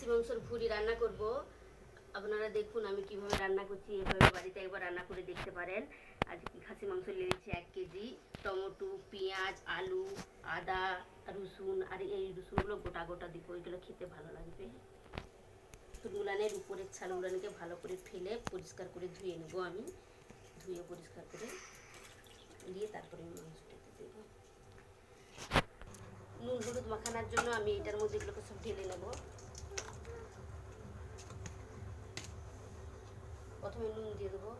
খাসি মাংসের ভুড়ি রান্না করব। আপনারা দেখুন আমি কিভাবে রান্না করছি, এভাবে বাড়িতে একবার রান্না করে দেখতে পারেন। আজকে খাসি মাংস নিয়েছি 1 কেজি, টমেটো, পেঁয়াজ, আলু, আদা, রসুন, আর এই রসুনগুলো গোটা গোটা দিব, এগুলো খেতে ভালো লাগবে। উলানের উপরের ছাল উলানকে ভালো করে ফেলে পরিষ্কার করে ধুয়ে নেব। আমি ধুয়ে পরিষ্কার করে নিয়ে তারপরে মাংসটাতে দেবো। নুন হলুদ মাখানোর জন্য আমি এটার মধ্যে এগুলোকে সব ঢেলে নেব। প্রথমে নুন দিয়ে দেবো,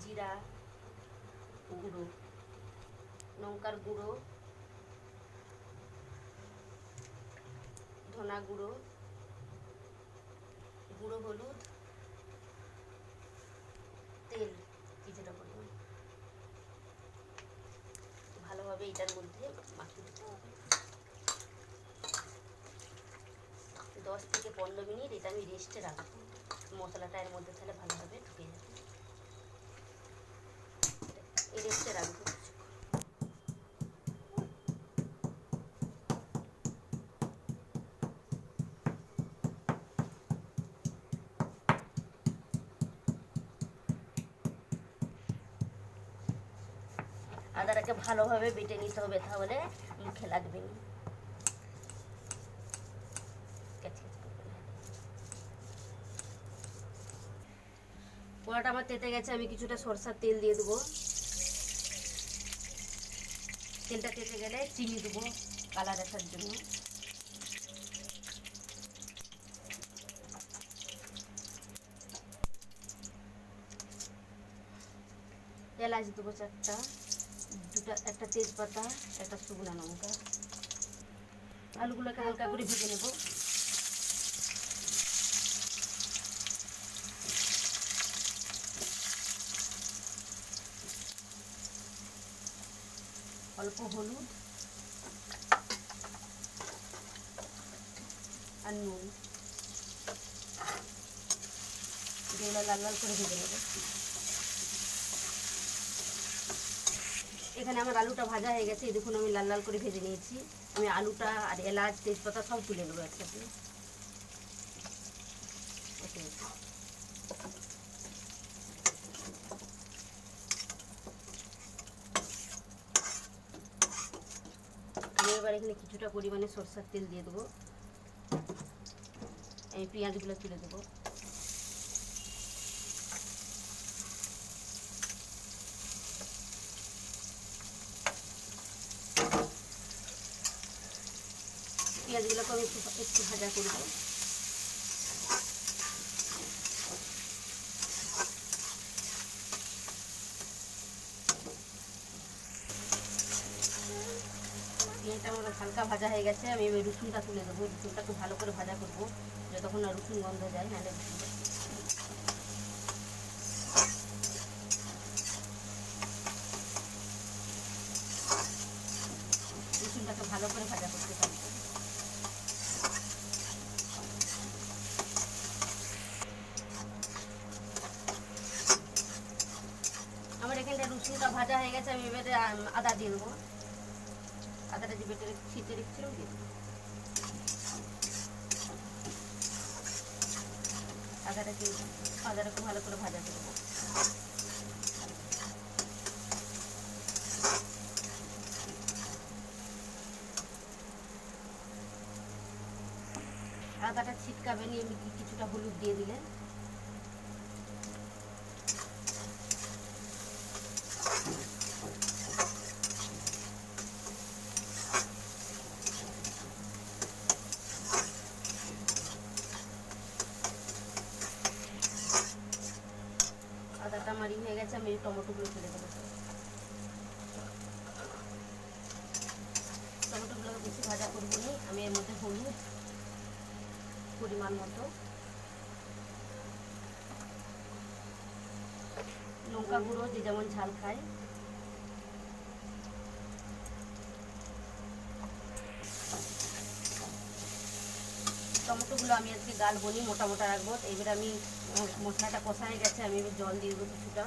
জিরা গুঁড়ো, লঙ্কার গুঁড়ো, ধনা গুঁড়ো, গুঁড়ো হলুদ, তেল কিছুটা পরিমাণ। ভালোভাবে এটার মধ্যে মাখিয়ে দিতে হবে। 10 থেকে 15 মিনিট এটা আমি রেস্টে রাখবো। মশলাটা এর মধ্যে তাহলে ভালোভাবে ঢুকে যাবে। এই রেস্টে রাখবো। আদাটাকে ভালোভাবে বেটে নিতে হবে, তাহলে মুখে লাগবে না। কড়াটা আমার তেতে গেছে, আমি কিছুটা সরষার তেল দিয়ে দেবো। তেলটা তেতে গেলে চিনি দেবো কালার আসার জন্য। এলাচ দেবো 4টা, একটা তেজপাতা, একটা শুকনো লঙ্কা। আলুগুলোকে হালকা করে ভেজে নেব। অল্প হলুদ আর নুন, যেগুলো লাল লাল করে ভেজে নেব। এখানে আমার আলুটা ভাজা হয়ে গেছে, এই দেখুন আমি লাল লাল করে ভেজে নিয়েছি। আমি আলুটা আর এলাচ তেজপাতা সব তুলে নেবো একসাথে। আমি এবার এখানে কিছুটা পরিমাণে সরষের তেল দিয়ে দেবো। আমি পেঁয়াজগুলো তুলে দেবো। পেঁয়াজগুলোকে আমি একটু ভাজা করবো। পেঁয়াজটা আমার হালকা ভাজা হয়ে গেছে, আমি এবার রসুনটা তুলে দেবো। রসুনটা খুব ভালো করে ভাজা করবো, যতক্ষণ না রসুন গন্ধ যায়, নাহলে রসুনটাকে ভালো করে ভাজা করতে পারবো। আমার এখানটা রসুনটা ভাজা হয়ে গেছে, আমি এবারে আদা দিয়ে দেবো। আদাটা যে বেটে ছিটে রেখেছিলাম দিয়ে দেবো। আদাটাকে ভালো করে ভাজা করবো। আদাটা ছিটকাবে নিয়ে আমি কিছুটা হলুদ দিয়ে দিলে। আদাটা মারি হয়ে গেছে, আমি টমেটোগুলো ফেলে দেবো। টমেটোগুলো বেশি ভাজা করবো না, আমি এর মধ্যে হলুদ পরিমাণ মতো, লঙ্কা গুঁড়ো যে যেমন ঝাল খায়, টমেটোগুলো আমি আজকে গালবো নি, মোটা মোটা রাখবো। এবার আমি মশলাটা কষা হয়ে গেছে, আমি এবার জল দিয়ে দেবো কিছুটা।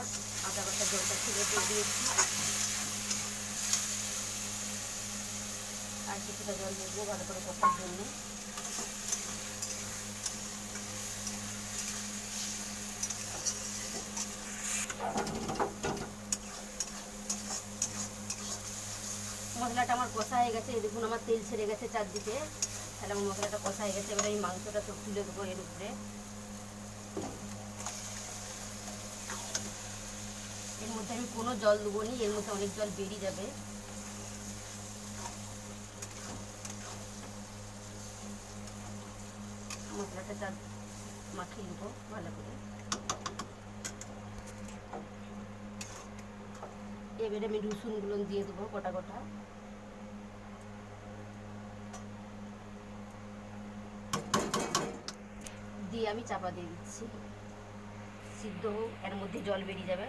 আদা বাটা জলটা ছেড়ে দিয়ে দিয়েছি। আর কিছুটা জল দিয়ে দেবো ভালো করে কষার জন্য। মশলাটা আমার কষা হয়ে গেছে, এই দেখুন আমার তেল ছেড়ে গেছে চারদিকে। তাহলে আমার মশলাটা কষা হয়ে গেছে। এবার এই মাংসটা সব তুলে দেবো এর উপরে। এর মধ্যে আমি কোনো জল দেবো নি, এর মধ্যে অনেক জল বেরিয়ে যাবে। মশলাটা মাখিয়ে নেবো ভালো করে। এবারে আমি রসুনগুলো দিয়ে দেবো গোটা গোটা। দিয়ে আমি চাপা দিয়ে দিচ্ছি, সিদ্ধ হোক, এর মধ্যে জল বেরিয়ে যাবে।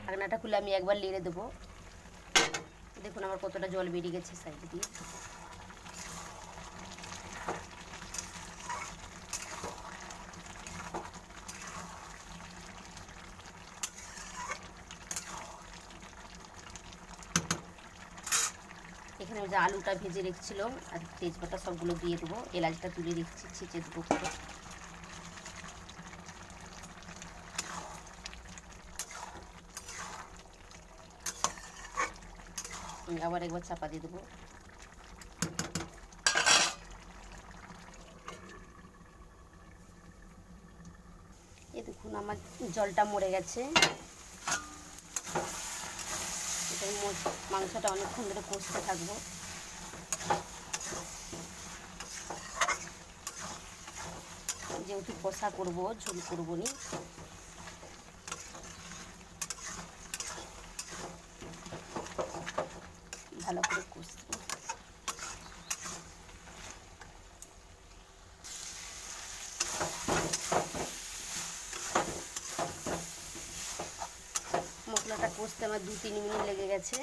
ঢাকনাটা খুলে আমি একবার নেড়ে দেবো। দেখুন আমার কতটা জল বেরিয়ে গেছে সাইড দিয়ে। এখানে যে আলুটা ভেজে রেখেছিলাম আর তেজপাতা সবগুলো দিয়ে দেবো। এলাচটা তুলে রেখেছি, ছিঁচে দেবো পুরো। আবার একবার চাপা দিয়ে দেবো। এই দেখুন আমার জলটা মরে গেছে। এটাই মাংসটা অনেকক্ষণ ধরে কষতে থাকবো। যেহেতু কষা করবো, ঝোল করবো নি, ভালো করে কষবো। মশলাটা কষতে আমার 2-3 মিনিট লেগে গেছে।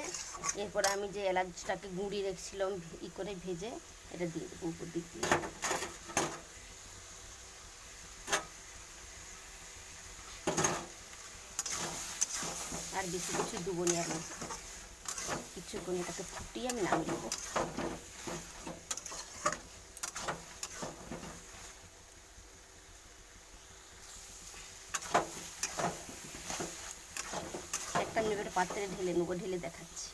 এরপরে আমি যে এলাচটাকে গুঁড়িয়ে রেখেছিলাম করে ভেজে, এটা দিয়ে দেবো উপর দিক দিয়ে। আর বেশি কিছু দেবো নি, আমি কিছুক্ষণ এটাকে ফুটিয়ে আমি নামিয়ে দেবো। একটা আমি এবারে পাত্রে ঢেলে নেবো, ঢেলে দেখাচ্ছি।